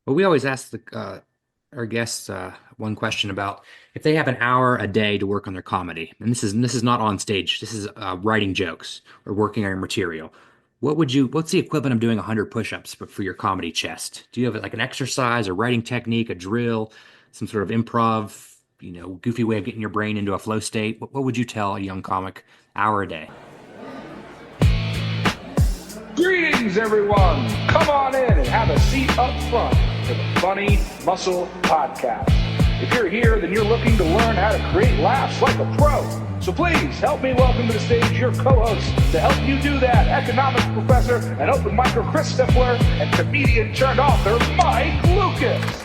Well, we always ask our guests one question about if they have an hour a day to work on their comedy, and this is not on stage. This is writing jokes or working on your material. What's the equivalent of doing 100 push-ups but for your comedy chest? Do you have like an exercise, a writing technique, a drill, some sort of improv, goofy way of getting your brain into a flow state? What would you tell a young comic hour a day? Greetings, everyone. Come on in and have a seat up front for the Funny Muscle Podcast. If you're here, then you're looking to learn how to create laughs like a pro. So please help me welcome to the stage your co-host to help you do that, economics professor and open micer Chris Stifler and comedian turned author Mike Lucas.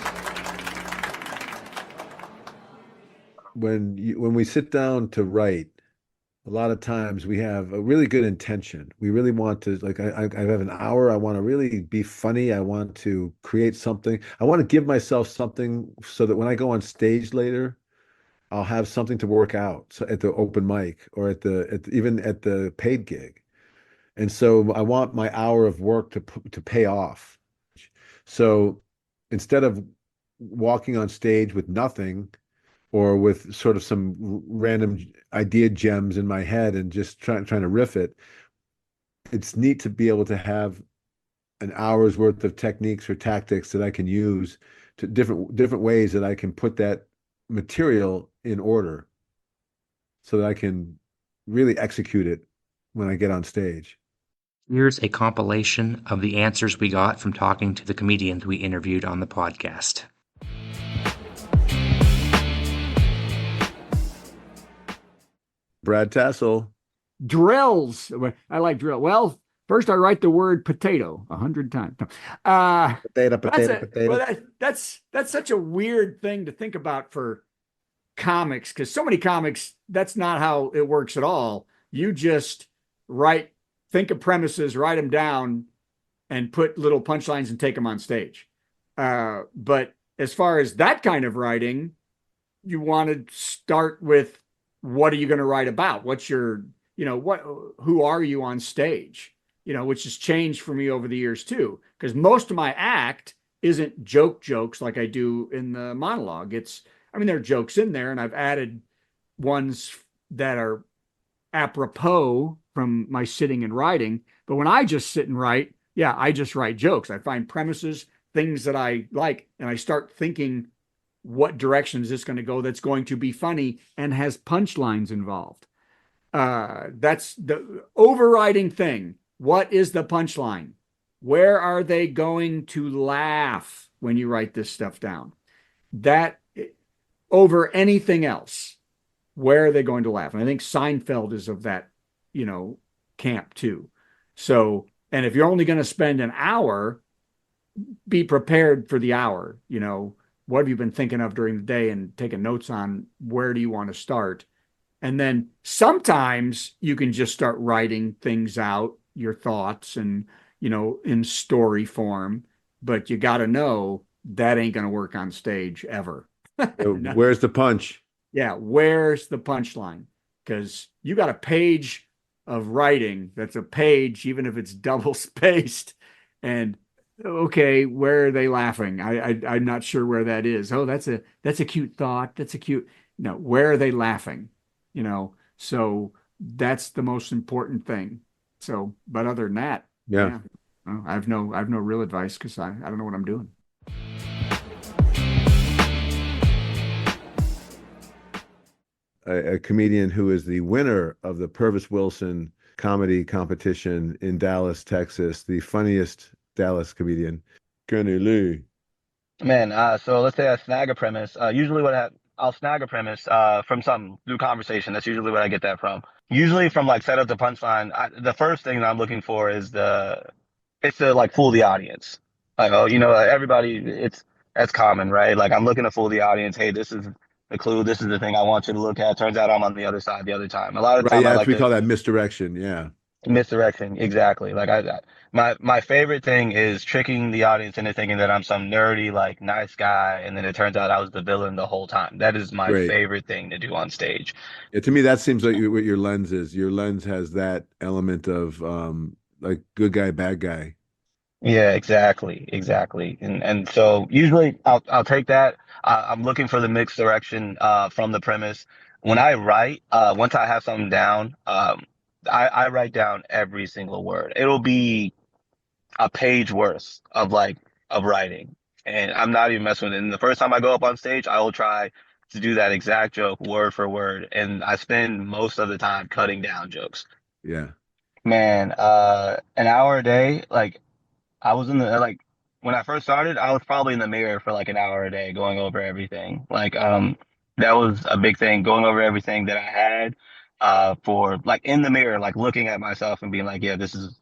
When we sit down to write, a lot of times we have a really good intention. We really want to, like, I have an hour. I want to really be funny. I want to create something. I want to give myself something so that when I go on stage later, I'll have something to work out, so at the open mic or even at the paid gig. And so I want my hour of work to pay off. So instead of walking on stage with nothing, or with sort of some random idea gems in my head and just trying to riff it. It's neat to be able to have an hour's worth of techniques or tactics that I can use to different ways that I can put that material in order so that I can really execute it when I get on stage. Here's a compilation of the answers we got from talking to the comedians we interviewed on the podcast. Brad Tassel. Drills. I like drill. Well, first I write the word potato 100 times. No. Potato, That's potato, potato. well, that's such a weird thing to think about for comics because so many comics, that's not how it works at all. You just think of premises, write them down, and put little punchlines and take them on stage. But as far as that kind of writing, you want to start with what are you going to write about? What's your, who are you on stage? Which has changed for me over the years too, because most of my act isn't jokes like I do in the monologue. There are jokes in there, and I've added ones that are apropos from my sitting and writing. But when I just sit and write, yeah, I just write jokes. I find premises, things that I like, and I start thinking what direction is this going to go that's going to be funny and has punchlines involved. That's the overriding thing. What is the punchline? Where are they going to laugh when you write this stuff down? That over anything else, where are they going to laugh? And I think Seinfeld is of that, camp too. So, and if you're only going to spend an hour, be prepared for the hour, what have you been thinking of during the day and taking notes on where do you want to start? And then sometimes you can just start writing things out, your thoughts and, in story form, but you got to know that ain't going to work on stage ever. Where's the punch? Yeah, where's the punchline? Because you got a page of writing that's a page, even if it's double spaced. And okay, where are they laughing? I'm not sure where that is. Oh, that's a cute thought. That's a cute. No, where are they laughing? So that's the most important thing. So, but other than that, Yeah. yeah, well, I have no real advice because I don't know what I'm doing. A comedian who is the winner of the Purvis Wilson comedy competition in Dallas, Texas, the funniest Dallas comedian, Kenny Lee. Man, so let's say I snag a premise. Usually I'll snag a premise from something through conversation. That's usually what I get that from. Usually from like setup to punchline, the first thing that I'm looking for is it's to like fool the audience. Like, oh, everybody, that's common, right? Like I'm looking to fool the audience. Hey, this is the clue. This is the thing I want you to look at. Turns out I'm on the other side the other time. A lot of the Right. time I Yeah. like We to call that misdirection. Yeah. misdirection. Exactly. Like my favorite thing is tricking the audience into thinking that I'm some nerdy, like nice guy, and then it turns out I was the villain the whole time. That is my Great. favorite thing to do on stage. Yeah, to me, that seems like what your lens is. Your lens has that element of like good guy, bad guy. Yeah, exactly. And so usually I'll take that. I'm looking for the mixed direction from the premise. When I write, once I have something down, I write down every single word. It'll be a page worth of of writing, and I'm not even messing with it. And the first time I go up on stage, I will try to do that exact joke word for word, and I spend most of the time cutting down jokes. Yeah. Man, an hour a day, like. I was in the when I first started, I was probably in the mirror for like an hour a day going over everything. That was a big thing, going over everything that I had for like in the mirror, like looking at myself and being like, yeah, this is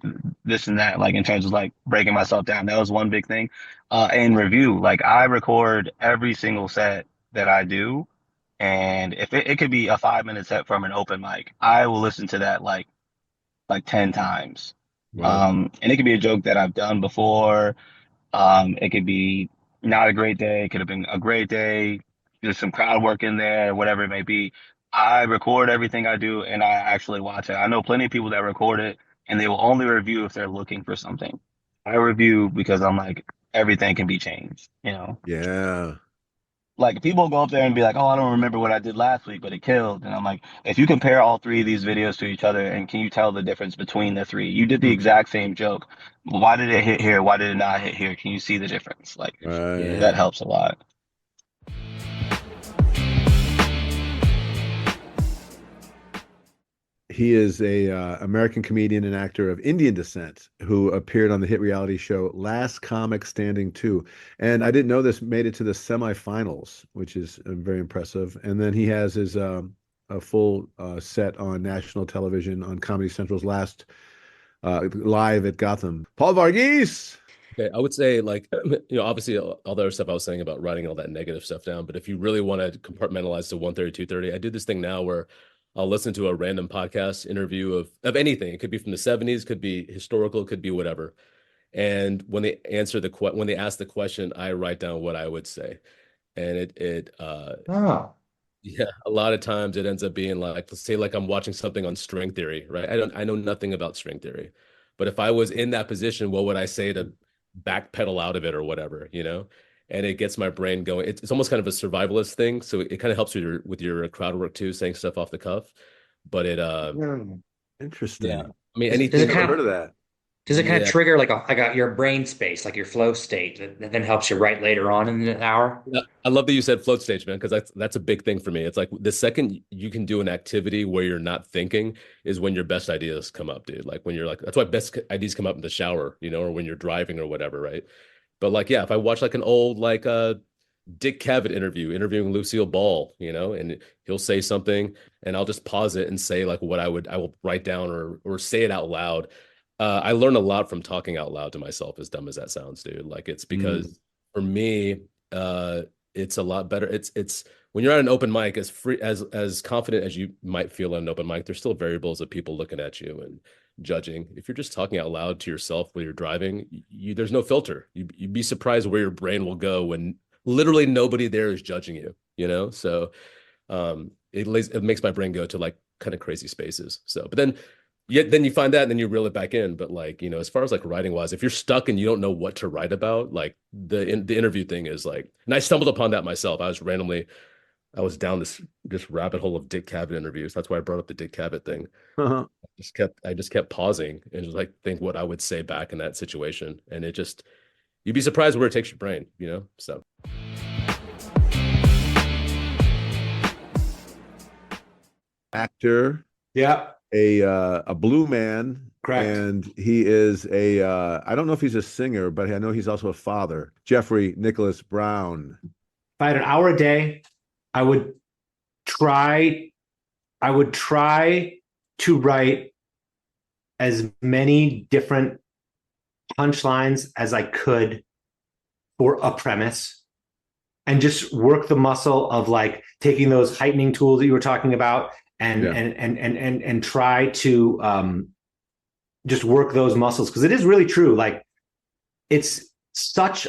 this and that, like in terms of like breaking myself down. That was one big thing. And review, like I record every single set that I do. And if it could be a 5 minute set from an open mic, I will listen to that like 10 times. Wow. And it could be a joke that I've done before. It could be not a great day. It could have been a great day. There's some crowd work in there, whatever it may be. I record everything I do and I actually watch it. I know plenty of people that record it and they will only review if they're looking for something. I review because I'm like, everything can be changed, you know? Yeah. Like people go up there and be like, "Oh, I don't remember what I did last week, but it killed." And I'm like, if you compare all three of these videos to each other, and can you tell the difference between the three? You did the Hmm. exact same joke. Why did it hit here? Why did it not hit here? Can you see the difference? Like Right. that Yeah. helps a lot. He is a American comedian and actor of Indian descent who appeared on the hit reality show Last Comic Standing 2. And I didn't know this made it to the semifinals, which is very impressive. And then he has his a full set on national television on Comedy Central's last live at Gotham. Paul Varghese. Okay, I would say like obviously all the other stuff I was saying about writing all that negative stuff down, but if you really want to compartmentalize to 1:30, 2:30, I do this thing now where I'll listen to a random podcast interview of anything. It could be from the 70s, could be historical, could be whatever. And when they answer when they ask the question, I write down what I would say. And Oh. yeah, a lot of times it ends up being like, let's say like I'm watching something on string theory, right? I know nothing about string theory. But if I was in that position, what would I say to backpedal out of it or whatever, you know? And it gets my brain going. It's almost kind of a survivalist thing. So it kind of helps with your crowd work too, saying stuff off the cuff. But Hmm. yeah. Interesting. I mean Does it anything, Never kind heard of of that. does it kind of yeah. trigger like your brain space, like your flow state that then helps you write later on in the hour? Yeah, I love that you said float stage, man, because that's a big thing for me. It's like the second you can do an activity where you're not thinking is when your best ideas come up, dude. Like when you're like, that's why best ideas come up in the shower, or when you're driving or whatever, right? But like, yeah, if I watch like an old like Dick Cavett interviewing Lucille Ball, and he'll say something and I'll just pause it and say like what I will write down or say it out loud. I learn a lot from talking out loud to myself, as dumb as that sounds, dude. Like it's Mm. because for me, uh, it's a lot better. It's when you're at an open mic, as free as confident as you might feel at an open mic, there's still variables of people looking at you and judging. If you're just talking out loud to yourself when you're driving, there's no filter. You'd be surprised where your brain will go when literally nobody there is judging you. So it makes my brain go to like kind of crazy spaces. So, but then you find that and then you reel it back in. But like, as far as like writing wise, if you're stuck and you don't know what to write about, like the interview thing is like, and I stumbled upon that myself. I was down this rabbit hole of Dick Cavett interviews. That's why I brought up the Dick Cavett thing. I just kept pausing and just like think what I would say back in that situation. And you'd be surprised where it takes your brain. So Actor, Yeah, a blue man, correct. and he is a I don't know if he's a singer, but I know he's also a father. Jeffrey Nicholas Brown. If I had an hour a day, I would try I would try to write as many different punchlines as I could for a premise and just work the muscle of like taking those heightening tools that you were talking about and Yeah. and try to just work those muscles because it is really true. Like it's such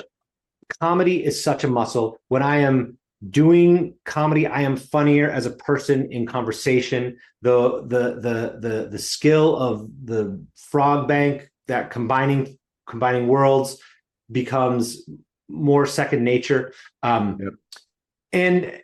comedy is such a muscle. When I am doing comedy, I am funnier as a person in conversation. The skill of the frog bank, that combining combining worlds becomes more second nature. Yep. And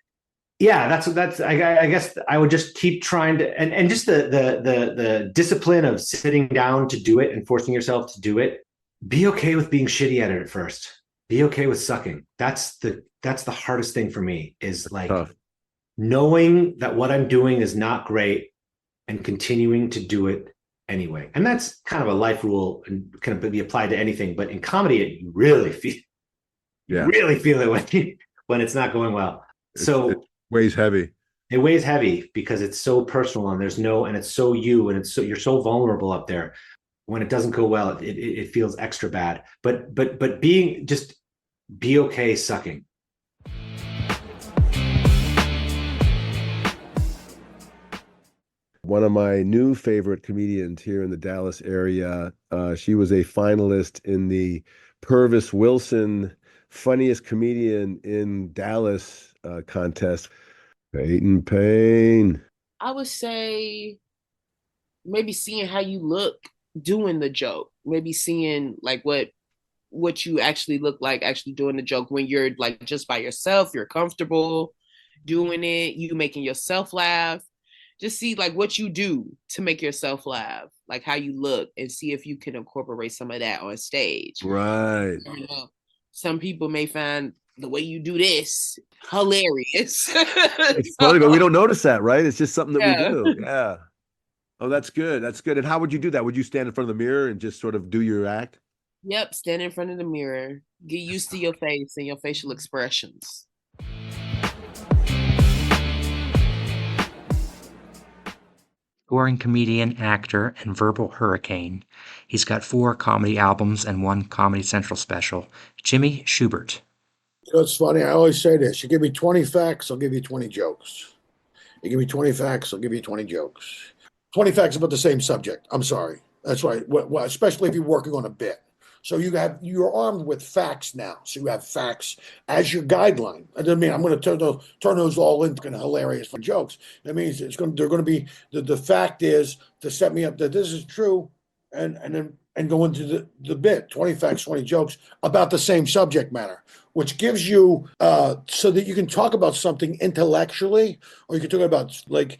yeah, I guess I would just keep trying to, and just the discipline of sitting down to do it and forcing yourself to do it. Be okay with being shitty at it at first. Be okay with sucking. That's the hardest thing for me, is like Tough. knowing that what I'm doing is not great and continuing to do it anyway. And that's kind of a life rule and can be applied to anything. But in comedy, you really feel it when it's not going well. It weighs heavy. It weighs heavy because it's so personal, and it's so you, and you're so vulnerable up there. When it doesn't go well, it feels extra bad. But be okay sucking. One of my new favorite comedians here in the Dallas area, she was a finalist in the Purvis Wilson Funniest Comedian in Dallas contest. Peyton Payne. I would say maybe seeing how you look doing the joke, maybe seeing like what you actually look like actually doing the joke when you're like just by yourself, you're comfortable doing it, you making yourself laugh. Just see like what you do to make yourself laugh, like how you look, and see if you can incorporate some of that on stage. Right. You know, some people may find the way you do this hilarious. It's funny, but we don't notice that, right? It's just something that we Yeah. do. Yeah. Oh, that's good. That's good. And how would you do that? Would you stand in front of the mirror and just sort of do your act? Yep, stand in front of the mirror. Get used to your face and your facial expressions. Touring comedian, actor, and verbal hurricane. He's got 4 comedy albums and 1 Comedy Central special. Jimmy Schubert. You know, it's funny. I always say this. You give me 20 facts, I'll give you 20 jokes. You give me 20 facts, I'll give you 20 jokes. 20 facts about the same subject. I'm sorry. That's right. Well, especially if you're working on a bit. So you're armed with facts now. So you have facts as your guideline. I don't mean I'm going to turn those all into hilarious fun jokes. That means they're going to be the fact is to set me up that this is true, and go into the bit. 20 facts, 20 jokes about the same subject matter, which gives you so that you can talk about something intellectually, or you can talk about like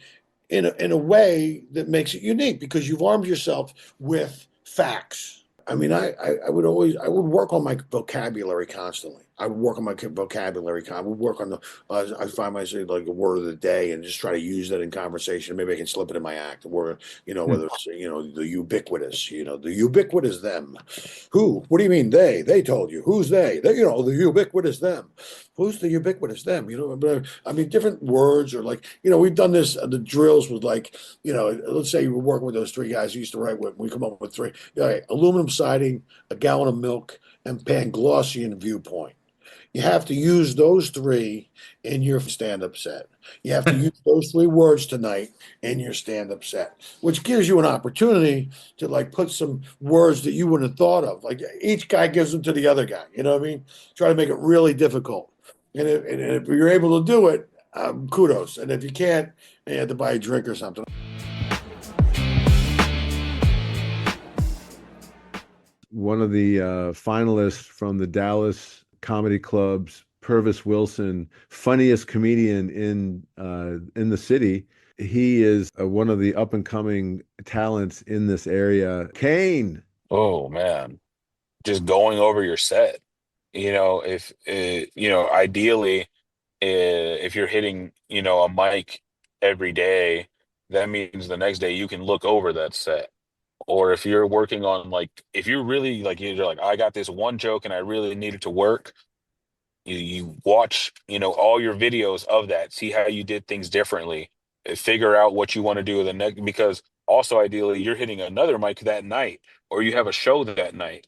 in a way that makes it unique because you've armed yourself with facts. I mean, I would work on my vocabulary constantly. I would work on my vocabulary. I would work on I find myself like a word of the day and just try to use that in conversation. Maybe I can slip it in my act. Or, whether it's, the ubiquitous, the ubiquitous them. Who? What do you mean they? They told you. Who's they? They, the ubiquitous them. Who's the ubiquitous them? But I mean, different words or like, we've done this, the drills with like, let's say you were working with those 3 guys who used to write with, we come up with 3, aluminum siding, a gallon of milk, and Panglossian viewpoint. You have to use those 3 in your stand-up set. You have to use those 3 words tonight in your stand-up set, which gives you an opportunity to like put some words that you wouldn't have thought of. Like each guy gives them to the other guy. You know what I mean? Try to make it really difficult. And if you're able to do it, kudos. And if you can't, you have to buy a drink or something. One of the finalists from the Dallas Comedy Club's Purvis Wilson Funniest Comedian in the city. He is one of the up and coming talents in this area. Kane. Oh man, just going over your set. If ideally, if you're hitting, a mic every day, that means the next day you can look over that set. Or if you're working on like, if you're really like, you're like, I got this one joke and I really need it to work. You watch, all your videos of that, see how you did things differently, figure out what you want to do the next, because also ideally you're hitting another mic that night or you have a show that night.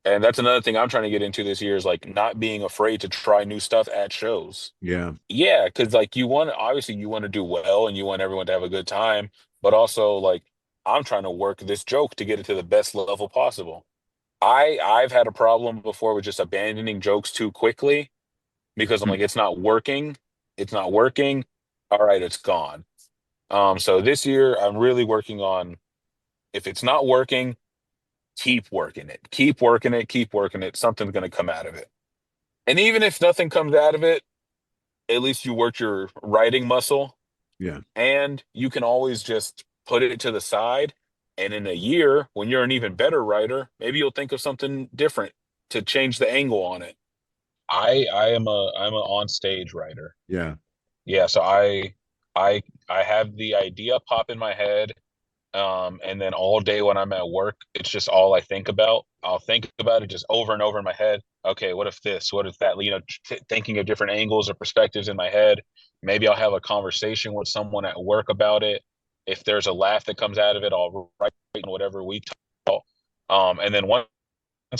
And that's another thing I'm trying to get into this year is like not being afraid to try new stuff at shows. Yeah. Yeah, because like you want to do well and you want everyone to have a good time, but also like I'm trying to work this joke to get it to the best level possible. I've had a problem before with just abandoning jokes too quickly because I'm like, it's not working. It's not working. All right, it's gone. So this year I'm really working on if it's not working, keep working it, keep working it, keep working it. Something's going to come out of it. And even if nothing comes out of it, at least you worked your writing muscle, Yeah. and you can always just put it to the side. And in a year, when you're an even better writer, maybe you'll think of something different to change the angle on it. I'm an on stage writer. Yeah. Yeah, so I have the idea pop in my head, and then all day when I'm at work, it's just all I think about. I'll think about it just over and over in my head. Okay, what if this? What if that? Thinking of different angles or perspectives in my head. Maybe I'll have a conversation with someone at work about it. If there's a laugh that comes out of it, I'll write whatever we talk. And then once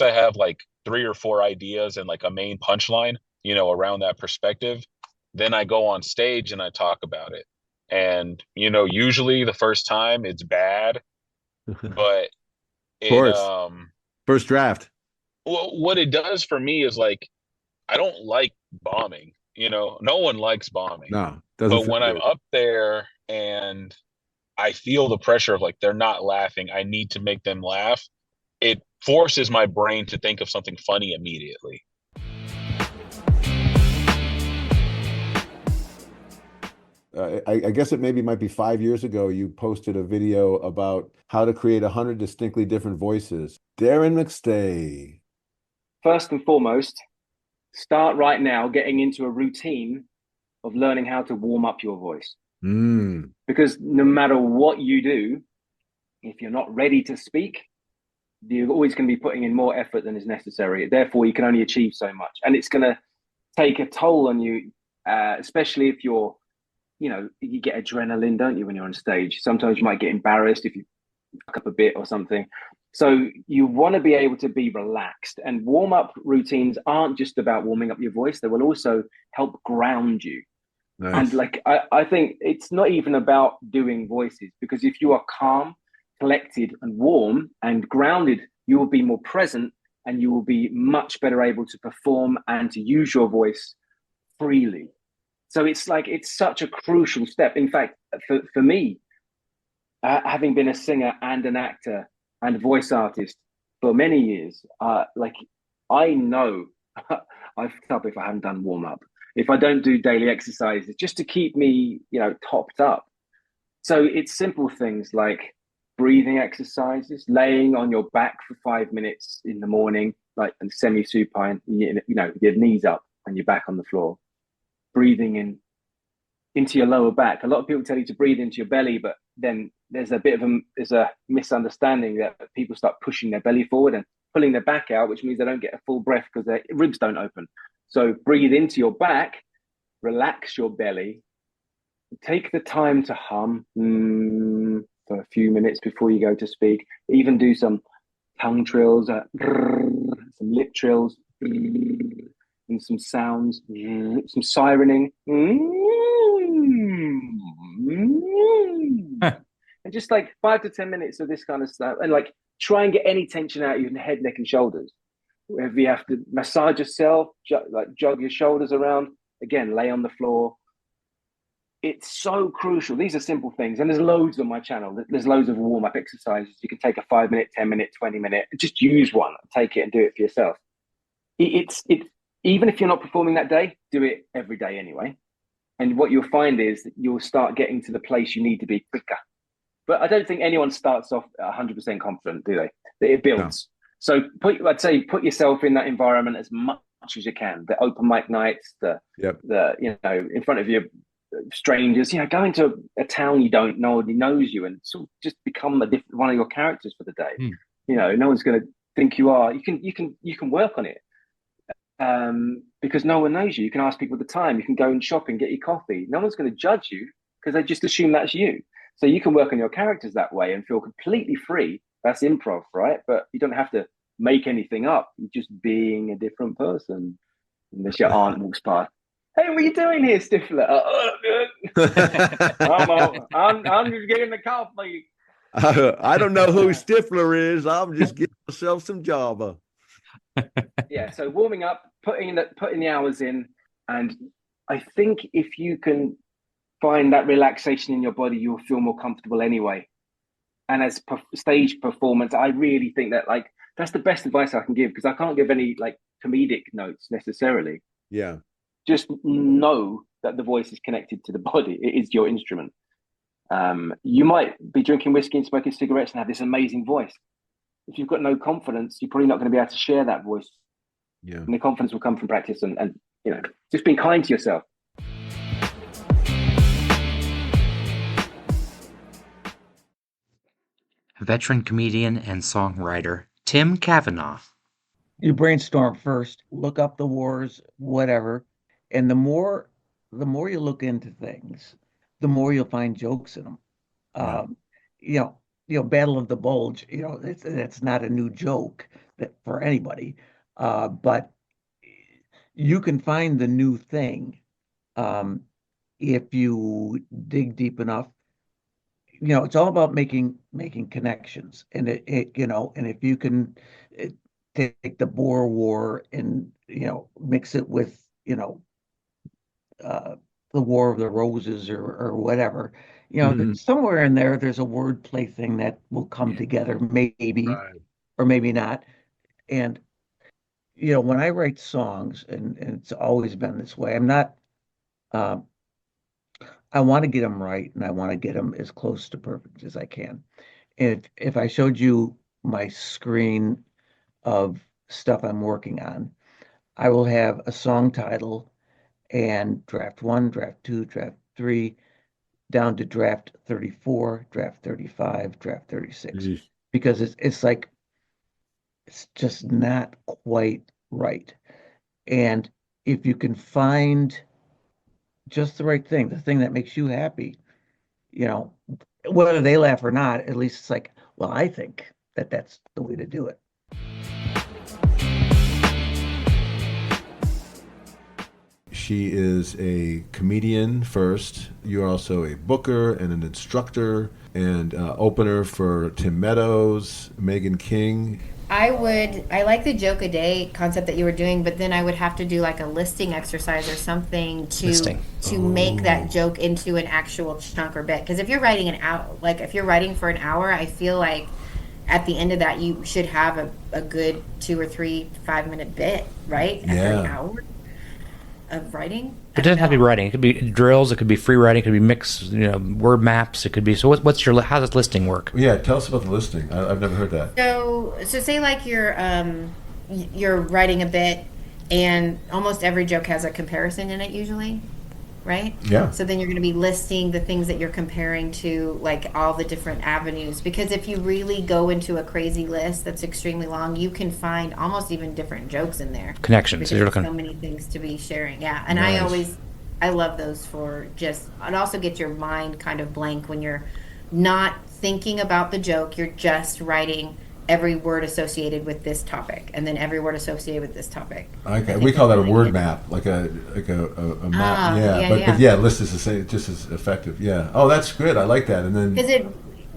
I have like 3 or 4 ideas and like a main punchline, around that perspective, then I go on stage and I talk about it. And usually the first time it's bad, but Of it course. First draft. what it does for me is like I don't like bombing. No one likes bombing. No, doesn't But feel when I'm good. up there and I feel the pressure of like they're not laughing, I need to make them laugh. It forces my brain to think of something funny immediately. I guess it maybe might be 5 years ago. You posted a video about how to create 100 distinctly different voices. Darren McStay. First and foremost, start right now getting into a routine of learning how to warm up your voice. Because no matter what you do, if you're not ready to speak, you're always going to be putting in more effort than is necessary. Therefore, you can only achieve so much. And it's going to take a toll on you, especially if you get adrenaline, don't you, when you're on stage? Sometimes you might get embarrassed if you fuck up a bit or something. So you want to be able to be relaxed, and warm-up routines aren't just about warming up your voice. They will also help ground you. Nice. And I think it's not even about doing voices, because if you are calm, collected and warm and grounded, you will be more present and you will be much better able to perform and to use your voice freely. So it's such a crucial step. In fact, for me, having been a singer and an actor and a voice artist for many years, I know I fucked up if I haven't done warm up, if I don't do daily exercises just to keep me, topped up. So it's simple things like breathing exercises, laying on your back for 5 minutes in the morning, like and semi-supine, your knees up and your back on the floor. Breathing into your lower back. A lot of people tell you to breathe into your belly, but then there's a misunderstanding that people start pushing their belly forward and pulling their back out, which means they don't get a full breath because their ribs don't open. So breathe into your back, relax your belly, take the time to hum for a few minutes before you go to speak. Even do some tongue trills, some lip trills, and some sounds, some sirening, and just like 5 to 10 minutes of this kind of stuff, and like try and get any tension out of your head, neck, and shoulders. If you have to massage yourself, jog your shoulders around, again, lay on the floor. It's so crucial. These are simple things, and there's loads on my channel. There's loads of warm-up exercises. You can take a 5-minute, 10-minute, 20-minute, just use one, take it and do it for yourself. It's even if you're not performing that day, do it every day anyway. And what you'll find is that you'll start getting to the place you need to be quicker. But I don't think anyone starts off 100% confident, do they? It builds. No. So I'd say put yourself in that environment as much as you can. The open mic nights, in front of your strangers, go into a town you don't know, nobody knows you, and sort of just become one of your characters for the day. No one's going to think you are. You can work on it. Because no one knows you. You can ask people at the time. You can go and shop and get your coffee. No one's going to judge you because they just assume that's you. So you can work on your characters that way and feel completely free. That's improv, right? But you don't have to make anything up. You're just being a different person. Unless your aunt walks past. Hey, what are you doing here, Stifler? I'm just getting the coffee. I don't know who Stifler is. I'm just getting myself some Java. Yeah, so warming up, putting the hours in, and I think if you can find that relaxation in your body, you'll feel more comfortable anyway. and as stage performance, I really think that like that's the best advice I can give, because I can't give any like comedic notes necessarily. Yeah. Just know that the voice is connected to the body. It is your instrument. You might be drinking whiskey and smoking cigarettes and have this amazing voice. If you've got no confidence, you're probably not going to be able to share that voice. Yeah. And the confidence will come from practice and you know, just being kind to yourself. Veteran comedian and songwriter Tim Kavanagh. You brainstorm first, look up the wars, whatever, and the more you look into things, the more you'll find jokes in them. Yeah. Um, you know, Battle of the Bulge. It's not a new joke that for anybody, but you can find the new thing if you dig deep enough. It's all about making connections, and and if you can take the Boer War and mix it with uh, the War of the Roses or whatever, somewhere in there, there's a wordplay thing that will come together, maybe Right. or maybe not. And when I write songs, and it's always been this way, I'm not. Um, I want to get them right, and I want to get them as close to perfect as I can. If I showed you my screen of stuff I'm working on, I will have a song title and draft one, draft two, draft three, down to draft 34, draft 35, draft 36, Yeesh. because it's like it's just not quite right. And if you can find just the right thing, the thing that makes you happy, you know, whether they laugh or not, at least it's like, well, I think that that's the way to do it. She is a comedian first. You're also a booker and an instructor and opener for Tim Meadows, Megan King. I like the joke a day concept that you were doing, but then I would have to do like a listing exercise or something to make that joke into an actual chunk or bit. Because if you're writing if you're writing for an hour, I feel like at the end of that you should have a good 2 or 3 5-minute bit, right? After an hour of writing. It doesn't have to be writing. It could be drills. It could be free writing. It could be mixed, word maps. It could be. So how does listing work? Yeah, tell us about the listing. I've never heard that. So say like you're writing a bit, and almost every joke has a comparison in it usually, right? Yeah. So then you're going to be listing the things that you're comparing to, like all the different avenues. Because if you really go into a crazy list that's extremely long, you can find almost even different jokes in there. Connections. Because there's so many things to be sharing. Yeah, and Nice. I love those for it also gets your mind kind of blank when you're not thinking about the joke. You're just writing every word associated with this topic, and then every word associated with this topic. Okay, we call that a word map, like a map. But list is the same, just as effective. Yeah. Oh, that's good. I like that. And then Because it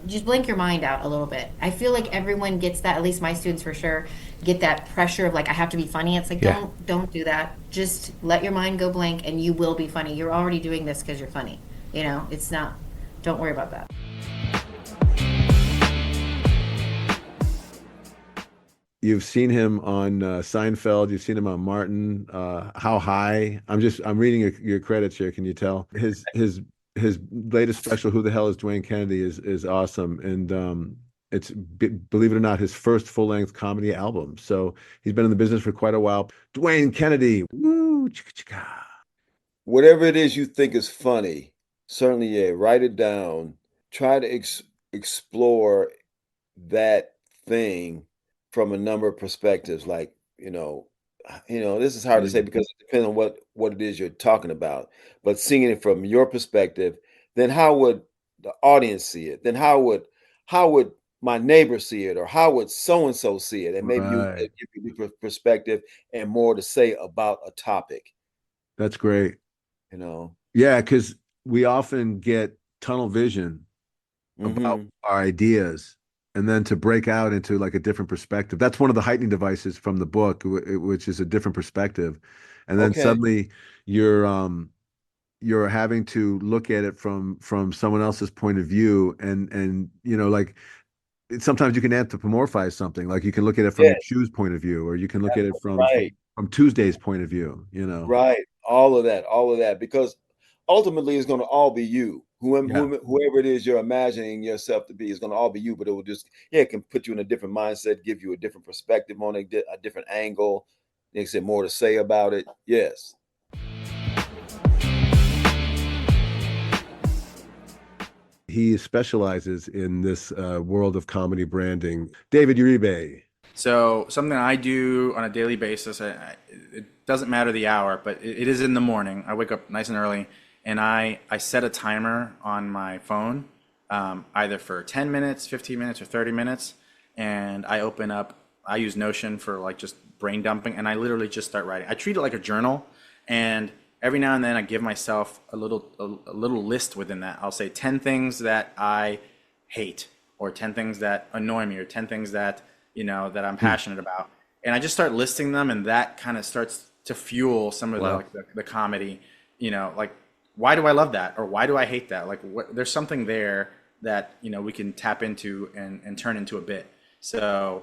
just blink your mind out a little bit. I feel like everyone gets that. At least my students for sure get that pressure of like I have to be funny. It's like don't do that. Just let your mind go blank, and you will be funny. You're already doing this because you're funny. It's not. Don't worry about that. you've seen him on Seinfeld. You've seen him on Martin. How High? I'm reading your credits here. Can you tell his latest special, Who the Hell is Dwayne Kennedy, is awesome, and it's, believe it or not, his first full-length comedy album. So he's been in the business for quite a while. Dwayne Kennedy, woo, chicka chicka. Whatever it is you think is funny, certainly, write it down. Try to explore that thing from a number of perspectives. Like, this is hard to say because it depends on what it is you're talking about. But seeing it from your perspective, then how would the audience see it? Then how would my neighbor see it, or how would so and so see it? And maybe Right. you give your perspective and more to say about a topic. That's great. You know. Yeah, because we often get tunnel vision about our ideas, and then to break out into like a different perspective. That's one of the heightening devices from the book, which is a different perspective. And then Okay. suddenly you're having to look at it from someone else's point of view, and like sometimes you can anthropomorphize something. Like you can look at it from your Yes, shoes point of view, or you can look at it right, from Tuesday's point of view, you know. right. All of that, because ultimately it's going to all be you. Yeah. Whoever it is you're imagining yourself to be is going to all be you, but it will just, yeah, it can put you in a different mindset, give you a different perspective on it, a different angle. They said more to say about it. Yes. He specializes in this world of comedy branding. David Uribe. So something I do on a daily basis, it doesn't matter the hour, but it is in the morning. I wake up nice and early, and I set a timer on my phone, either for 10 minutes, 15 minutes, or 30 minutes. And I use Notion for like just brain dumping, and I literally just start writing. I treat it like a journal, and every now and then I give myself a little list within that. I'll say 10 things that I hate, or 10 things that annoy me, or 10 things that that I'm passionate about, and I just start listing them, and that kind of starts to fuel some of the comedy. Like, why do I love that, or why do I hate that? Like, there's something there that we can tap into and turn into a bit. So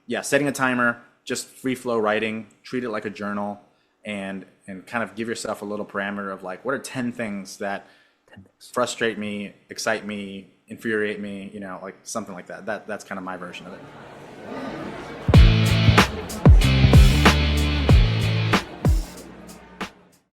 yeah, setting a timer, just free flow writing, treat it like a journal, and kind of give yourself a little parameter of like, what are 10 things that frustrate me, excite me, infuriate me, like something like that. That's kind of my version of it.